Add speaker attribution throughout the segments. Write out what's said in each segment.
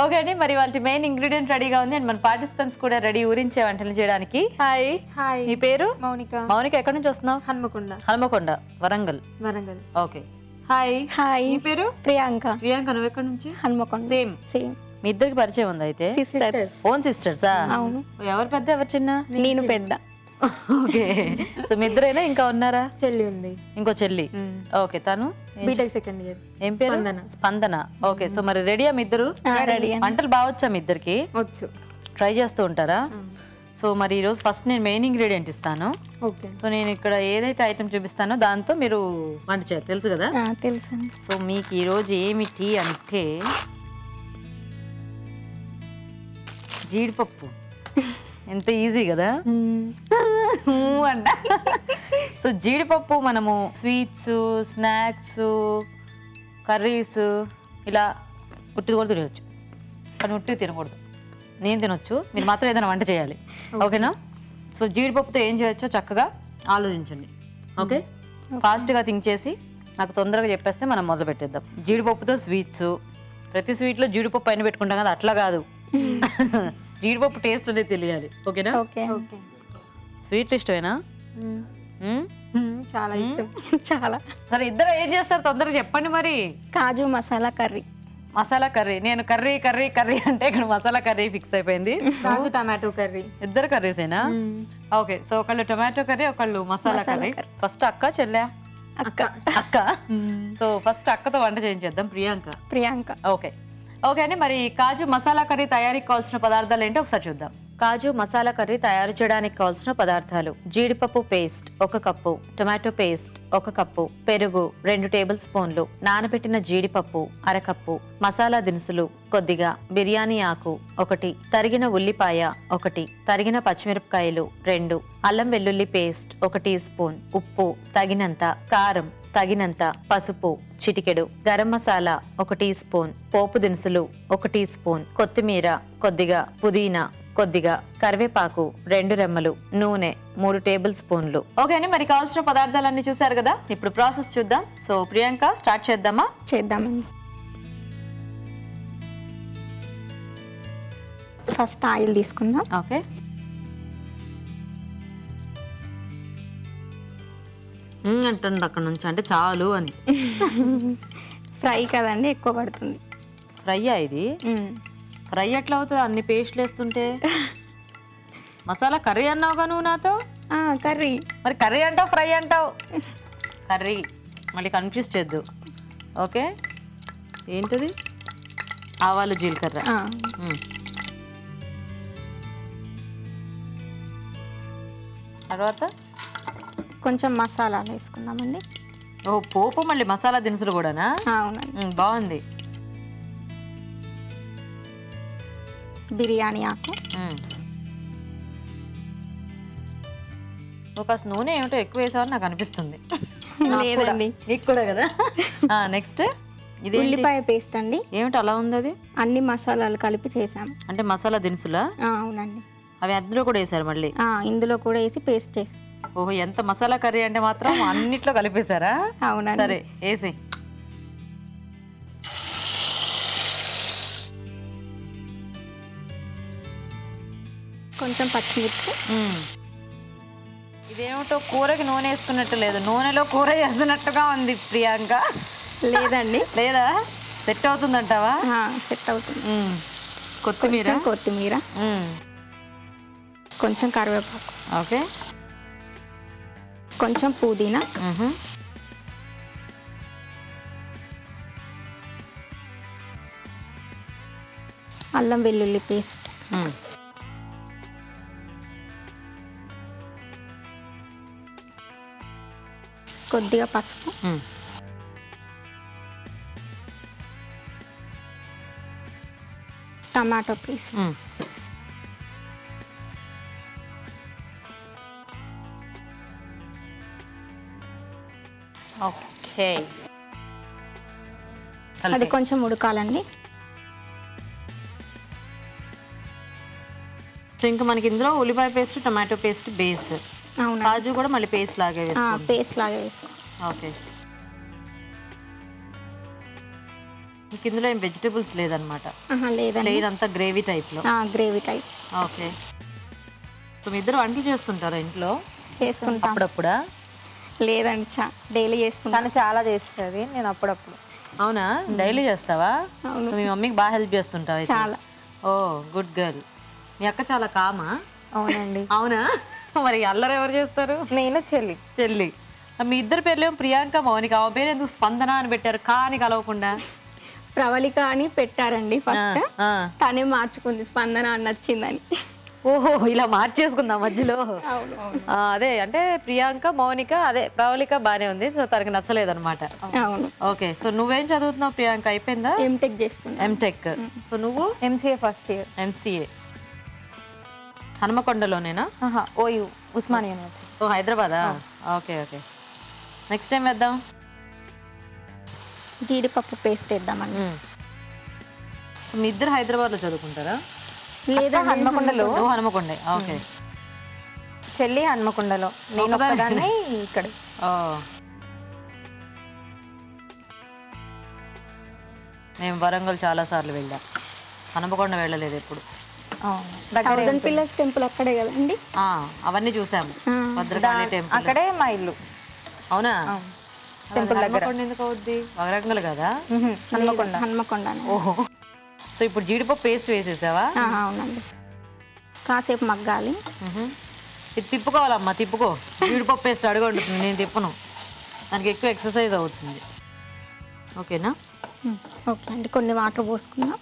Speaker 1: Okay అండి, మరి వాళ్ళ మెయిన్ ఇంగ్రీడియంట్ రెడీగా ఉంది అండ్ మన పార్టిసిపెంట్స్ కూడా రెడీ ఊరించే వంటలు చేయడానికి. హాయ్.
Speaker 2: హాయ్.
Speaker 1: మీ పేరు?
Speaker 2: మౌనిక.
Speaker 1: మౌనిక ఎక్కడి నుంచి వస్తున్నావు? Hanamkonda, Warangal. Okay. Hi.
Speaker 3: Hi.
Speaker 1: మీ పేరు?
Speaker 3: ప్రియాంక.
Speaker 1: ప్రియాంక, నువ్వు ఎక్కడి నుంచి?
Speaker 3: హన్మకొండ.
Speaker 1: సేమ్. మీ ఇద్దరికి పరిచయం ఉంది అయితే?
Speaker 3: సిస్టర్స్.
Speaker 1: ఓన్ సిస్టర్సా?
Speaker 3: అవును.
Speaker 1: ఎవరు పెద్ద ఎవరు చిన్న?
Speaker 3: నేను పెద్ద.
Speaker 1: ఓకే. సో మీ ఇద్దరైనా ఇంకా ఉన్నారా?
Speaker 2: చెల్లి ఉంది.
Speaker 1: ఇంకో చెల్లి. ఓకే. తను
Speaker 2: బీటెక్ సెకండ్ ఇయర్.
Speaker 1: ఏం పేరు? స్పందన. ఓకే. సో మరి రెడీయా మీ ఇద్దరు? వంటలు బాగా వచ్చా మీ ఇద్దరికి?
Speaker 2: వచ్చు.
Speaker 1: ట్రై చేస్తూ ఉంటారా? సో మరి ఈరోజు ఫస్ట్ నేను మెయిన్ ఇంగ్రీడియంట్ ఇస్తాను.
Speaker 2: ఓకే.
Speaker 1: సో నేను ఇక్కడ ఏదైతే ఐటమ్ చూపిస్తానో దాంతో మీరు వంట చేయాలి, తెలుసు కదా?
Speaker 3: తెలుసు.
Speaker 1: సో మీకు ఈరోజు ఏమిటి అంటే జీడిపప్పు. ఎంత ఈజీ కదా అంట. సో జీడిపప్పు మనము స్వీట్స్, స్నాక్స్, కర్రీస్ ఇలా ఉట్టిది కూడా తినవచ్చు, కానీ ఉట్టిది తినకూడదు. నేను తినొచ్చు, మీరు మాత్రం ఏదైనా వంట చేయాలి. ఓకేనా? సో జీడిపప్పుతో ఏం చేయొచ్చో చక్కగా ఆలోచించండి. ఓకే, ఫాస్ట్గా థింక్ చేసి నాకు తొందరగా చెప్పేస్తే మనం మొదలు పెట్టేద్దాం. జీడిపప్పుతో స్వీట్స్, ప్రతి స్వీట్లో జీడిపప్పు పైన పెట్టుకుంటాం కదా, అట్లా కాదు. జీడిపప్పు టేస్ట్ అనేది తెలియాలి. ఓకేనా?
Speaker 2: ఓకే.
Speaker 1: స్వీట్ ఇష్టమేనా?
Speaker 2: చాలా ఇష్టం.
Speaker 3: చాలా.
Speaker 1: సరే, ఇద్దరు ఏం చేస్తారు తొందరగా చెప్పండి మరి.
Speaker 3: కాజు మసాలా కర్రీ.
Speaker 1: మసాలా కర్రీ. నేను కర్రీ కర్రీ కర్రీ అంటే ఇక్కడ మసాలా కర్రీ ఫిక్స్ అయిపోయింది.
Speaker 2: కాజు టమాటో కర్రీ.
Speaker 1: ఇద్దరు కర్రీసేనా? ఓకే. సో ఒకళ్ళు టొమాటో కర్రీ, ఒకళ్ళు మసాలా కర్రీ. ఫస్ట్ అక్క చెల్లె? అక్క. సో ఫస్ట్ అక్కతో వంట చేయించేద్దాం. ప్రియాంక. ఓకే. ఓకే అండి, మరి కాజు మసాలా కర్రీ తయారీకి కావాల్సిన పదార్థాలు ఏంటో ఒకసారి చూద్దాం. కాజు మసాలా కర్రీ తయారు చేయడానికి కావాల్సిన పదార్థాలు: జీడిపప్పు paste 1 cup, tomato paste 1 cup, పెరుగు 2 టేబుల్ స్పూన్లు, నానబెట్టిన జీడిపప్పు 1/2 కప్పు, మసాలా దినుసులు కొద్దిగా, బిర్యానీ ఆకు 1, తరిగిన ఉల్లిపాయ 1, తరిగిన పచ్చిమిరపకాయలు 2, అల్లం వెల్లుల్లి పేస్ట్ 1 టీ స్పూన్, ఉప్పు తగినంత, కారం తగినంత, పసుపు చిటికెడు, గరం మసాలా 1 టీ స్పూన్, పోపు దినుసులు 1 టీ స్పూన్, కొత్తిమీర కొద్దిగా, పుదీనా కొద్దిగా, కరివేపాకు 2 రెమ్మలు, నూనె 3 టేబుల్ స్పూన్లు. ఓకే అండి, మరి కావాల్సిన పదార్థాలన్నీ చూసారు కదా, ఇప్పుడు ప్రాసెస్ చూద్దాం. సో ప్రియాంక, స్టార్ట్ చేద్దామా?
Speaker 3: చేద్దామండి. ఫస్ట్ ఆయిల్ తీసుకుందాం.
Speaker 1: ఓకే. అంటుంది అక్కడ నుంచి, అంటే చాలు అని.
Speaker 3: ఫ్రై కదండి, ఎక్కువ పడుతుంది.
Speaker 1: ఫ్రైయా ఇది? ఫ్రై ఎట్లా అవుతుంది అన్ని పేస్ట్లు వేస్తుంటే? మసాలా కర్రీ అన్నావుగా నువ్వు నాతో.
Speaker 3: కర్రీ.
Speaker 1: మరి కర్రీ అంటావు, ఫ్రై అంటావు. కర్రీ, మళ్ళీ కన్ఫ్యూజ్ చేద్దు. ఓకే. ఏంటిది? ఆవాలు జీలకర్ర. తర్వాత
Speaker 3: కొంచెం మసాలాలు వేసుకుందామండి.
Speaker 1: ఓ, పోపు మళ్ళీ మసాలా దినుసులు కూడానా?
Speaker 3: అవునండి.
Speaker 1: బాగుంది.
Speaker 3: బిర్యానీ ఆకు.
Speaker 1: ఒక నూనె ఏమిటో ఎక్కువ వేసావని నాకు అనిపిస్తుంది.
Speaker 3: లేదండి,
Speaker 1: నీకు కూడా కదా. నెక్స్ట్ ఇది
Speaker 3: ఉల్లిపాయ పేస్ట్ అండి.
Speaker 1: ఏమిటి అలా ఉంది? అది
Speaker 3: అన్ని మసాలాలు కలిపి చేసాం.
Speaker 1: అంటే మసాలా దినుసులా?
Speaker 3: అవునండి.
Speaker 1: అవి అందులో కూడా వేసారు మళ్ళీ?
Speaker 3: ఇందులో కూడా వేసి పేస్ట్ చేసి.
Speaker 1: ఓహో, ఎంత మసాలా కర్రీ అంటే మాత్రం అన్నిట్లో కలిపేశారా?
Speaker 3: అవునండి.
Speaker 1: సరే, వేసి.
Speaker 3: కొంచెం పచ్చిమిర్చి.
Speaker 1: ఇదేమిటో కూరకి నూనె వేసుకున్నట్టు లేదు, నూనెలో కూర చేస్తున్నట్టుగా ఉంది ప్రియాంక.
Speaker 3: లేదండి.
Speaker 1: లేదా? సెట్ అవుతుందంటావా?
Speaker 3: సెట్ అవుతుంది.
Speaker 1: కొత్తిమీర.
Speaker 3: కొంచెం కరివేపాకు.
Speaker 1: ఓకే.
Speaker 3: కొంచెం పుదీనా. అల్లం వెల్లుల్లి పేస్ట్. కొద్దిగా పసుపు. Tomato paste.
Speaker 1: ఓకే.
Speaker 3: అది కొంచెం ఉడకాలండి.
Speaker 1: సో ఇంకా మనకి ఇందులో ఉల్లిపాయ పేస్ట్, టమాటో పేస్ట్ బేస్.
Speaker 3: అవును.
Speaker 1: కాజు కూడా మళ్ళీ పేస్ట్ లాగే వేసుకో.
Speaker 3: పేస్ట్ లాగే వేసుకో.
Speaker 1: ఓకే. మీకు ఇందులో ఏం వెజిటబుల్స్ లేదనమాట,
Speaker 3: లేదండి,
Speaker 1: ప్లెయిన్ అంతా గ్రేవీ టైప్లో.
Speaker 3: Gravy type.
Speaker 1: ఓకే. సో మీ ఇద్దరు వంటలు చేస్తుంటారా ఇంట్లో?
Speaker 3: చేసుకుంటాం
Speaker 1: అప్పుడప్పుడా?
Speaker 3: లేదండి, డైలీ చేసుకుంటాను.
Speaker 2: తను చాలా చేస్తుంది, నేను అప్పుడప్పుడు.
Speaker 1: అవునా, డైలీ చేస్తావా?
Speaker 3: అవును.
Speaker 1: సో మీ మమ్మీకి బాగా హెల్ప్ చేస్తుంటావా అయితే?
Speaker 3: చాలా.
Speaker 1: ఓ గుడ్ గర్ల్. మీ అక్క చాలా కామా?
Speaker 2: అవునండి.
Speaker 1: అవునా? మరి అల్లరి ఎవరు చేస్తారు?
Speaker 2: నేను చెల్లి.
Speaker 1: చెల్లి. మీ ఇద్దరు పేర్లు ఏమో ప్రియాంక, మౌనిక. ఆమె పేరు ఎందుకు స్పందన అని పెట్టారు, కా అని కలవకుండా?
Speaker 3: ప్రవళిక అని పెట్టారండి ఫస్ట్, తనే మార్చుకుంది స్పందన అని నచ్చిందని.
Speaker 1: ఓహో, ఇలా మార్చేసుకుందా మధ్యలో?
Speaker 3: అవును.
Speaker 1: అదే అంటే ప్రియాంక, మౌనిక, అదే ప్రవళిక బానే ఉంది, సో తనకి నచ్చలేదన్నమాట.
Speaker 3: అవును.
Speaker 1: ఓకే. సో నువ్వేం చదువుతున్నావు ప్రియాంక? అయిపోయిందా?
Speaker 3: ఎంటెక్ చేస్తున్నా.
Speaker 1: ఎంటెక్. సో నువ్వు?
Speaker 2: MCA first year.
Speaker 1: ఎంసీఏ. హనుమకొండలోనేనా?
Speaker 2: OU, Osmania university.
Speaker 1: ఓ హైదరాబాదా? Okay okay. నెక్స్ట్ టైం వేద్దాం.
Speaker 3: జీడిపప్పు పేస్ట్ వేద్దామండి.
Speaker 1: సో మీ ఇద్దరు హైదరాబాద్లో చదువుకుంటారా?
Speaker 3: లేదా
Speaker 2: హన్మకొండలో.
Speaker 1: నువ్వు హనుమకొండే. ఓకే.
Speaker 2: చెల్లి హన్మకొండలో, నేను ఒకదాన్ని ఇక్కడ.
Speaker 1: మేము వరంగల్ చాలా సార్లు వెళ్ళాం, హనుమకొండ వెళ్ళలేదు ఎప్పుడు.
Speaker 3: థౌజండ్ పిల్లర్స్ టెంపుల్ అక్కడే కదండి.
Speaker 1: అవన్నీ చూసాము. భద్రకాళి టెంపుల్
Speaker 2: అక్కడే మా ఇల్లు.
Speaker 1: అవునా?
Speaker 2: టెంపుల్ దగ్గర.
Speaker 1: ఎందుకు అవుద్ది? వరంగల్ కదా?
Speaker 3: హన్మకొండ.
Speaker 1: ఓహో. సో ఇప్పుడు జీడిపప్పు పేస్ట్ వేసేసావా?
Speaker 3: అవునండి, కాసేపు మగ్గాలి.
Speaker 1: ఇది తిప్పుకోవాలమ్మా, తిప్పుకో. జీడిపప్పు పేస్ట్ అడుగు ఉంటుంది, నేను తిప్పను, దానికి ఎక్కువ ఎక్సర్సైజ్ అవుతుంది. ఓకేనా?
Speaker 3: ఓకే అండి, కొన్ని వాటర్ పోసుకుందాం.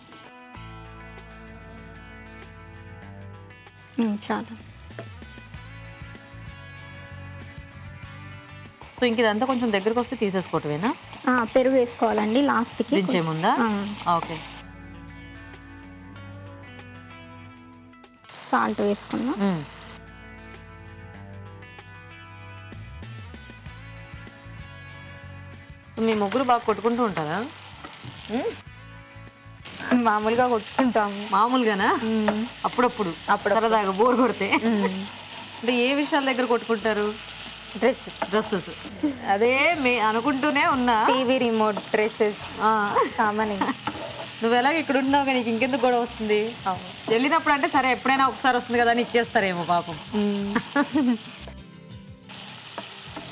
Speaker 3: చాలా.
Speaker 1: సో ఇంక ఇదంతా కొంచెం దగ్గరకు వస్తే తీసేసుకోవటమేనా?
Speaker 3: పెరుగు వేసుకోవాలండి లాస్ట్కి
Speaker 1: దించే ముందా? ఓకే.
Speaker 3: సాల్ట్ వేసుకుందాం.
Speaker 1: మీ ముగ్గురు బాగా కొట్టుకుంటూ ఉంటారా?
Speaker 2: మామూలుగా కొట్టుకుంటాము.
Speaker 1: మామూలుగానా? అప్పుడప్పుడు సరదాగా బోర్ కొడితే? అంటే ఏ విషయాల దగ్గర కొట్టుకుంటారు? డ్రెస్సెస్. అదే అనుకుంటూనే ఉన్నా.
Speaker 2: TV remote, dresses common.
Speaker 1: నువ్వు ఎలాగ ఇక్కడ ఉంటున్నావు కానీ నీకు ఇంకెందుకు గొడవ వస్తుంది? వెళ్ళినప్పుడు అంటే సరే ఎప్పుడైనా ఒకసారి వస్తుంది కదా అని ఇచ్చేస్తారేమో పాపం.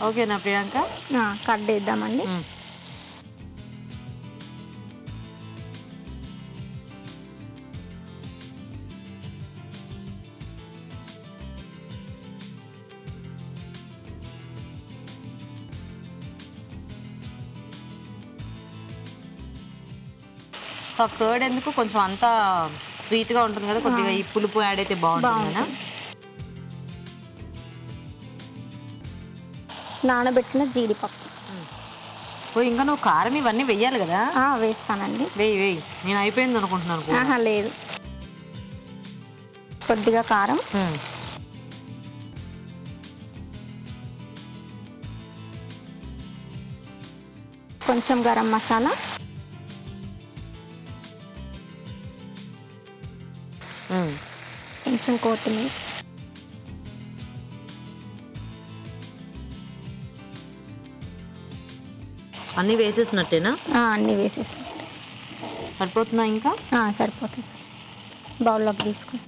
Speaker 1: ఓకేనా ప్రియాంక?
Speaker 3: కట్ చేద్దామండి.
Speaker 1: సో కర్డ్ ఎందుకు? కొంచెం అంతా స్వీట్గా ఉంటుంది కదా, కొద్దిగా ఈ పులుపు యాడ్ అయితే బాగుంటుంది కదా.
Speaker 3: నానబెట్టిన జీడిపప్పు.
Speaker 1: ఓ ఇంకా నువ్వు కారం ఇవన్నీ వెయ్యాలి కదా?
Speaker 3: వేస్తానండి.
Speaker 1: వెయ్యి. నేను అయిపోయింది అనుకుంటున్నాను.
Speaker 3: లేదు, కొద్దిగా కారం, కొంచెం గరం మసాలా, కొంచెం కొత్తిమీర,
Speaker 1: అన్నీ వేసేసినట్టేనా?
Speaker 3: అన్నీ వేసేసి.
Speaker 1: సరిపోతుందా ఇంకా?
Speaker 3: సరిపోతుంది. బౌల్లోకి తీసుకుని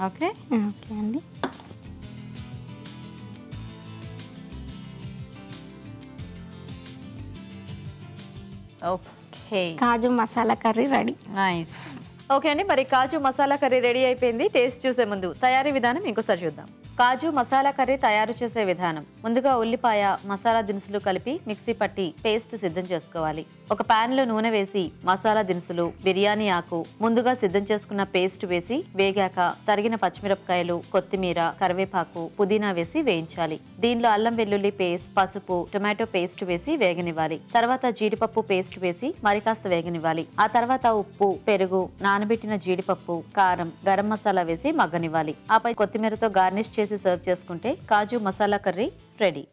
Speaker 1: ఓకే.
Speaker 3: ఓకే అండి.
Speaker 1: Okay,
Speaker 3: kaju masala curry ready.
Speaker 1: Nice. Okay అండి, మరి కాజు మసాలా కర్రీ రెడీ అయిపోయింది. టేస్ట్ చూసే ముందు తయారీ విధానం ఇంకోసారి చూద్దాం. కాజు మసాలా కర్రీ తయారు చేసే విధానం: ముందుగా ఉల్లిపాయ, మసాలా దినుసులు కలిపి మిక్సీ పట్టి పేస్ట్ సిద్ధం చేసుకోవాలి. ఒక పాన్ లో నూనె వేసి మసాలా దినుసులు, బిర్యానీ ఆకు, ముందుగా సిద్ధం చేసుకున్న పేస్ట్ వేసి వేగాక తరిగిన పచ్చిమిరపకాయలు, కొత్తిమీర, కరివేపాకు, పుదీనా వేసి వేయించాలి. దీనిలో అల్లం వెల్లుల్లి పేస్ట్, పసుపు, టొమాటో పేస్ట్ వేసి వేగనివ్వాలి. తర్వాత జీడిపప్పు పేస్ట్ వేసి మరి కాస్త వేగనివ్వాలి. ఆ తర్వాత ఉప్పు, పెరుగు, నానబెట్టిన జీడిపప్పు, కారం, గరం మసాలా వేసి మగ్గనివ్వాలి. ఆపై కొత్తిమీరతో గార్నిష్ చేసి సర్వ్ చేసుకుంటే కాజు మసాలా కర్రీ రెడీ.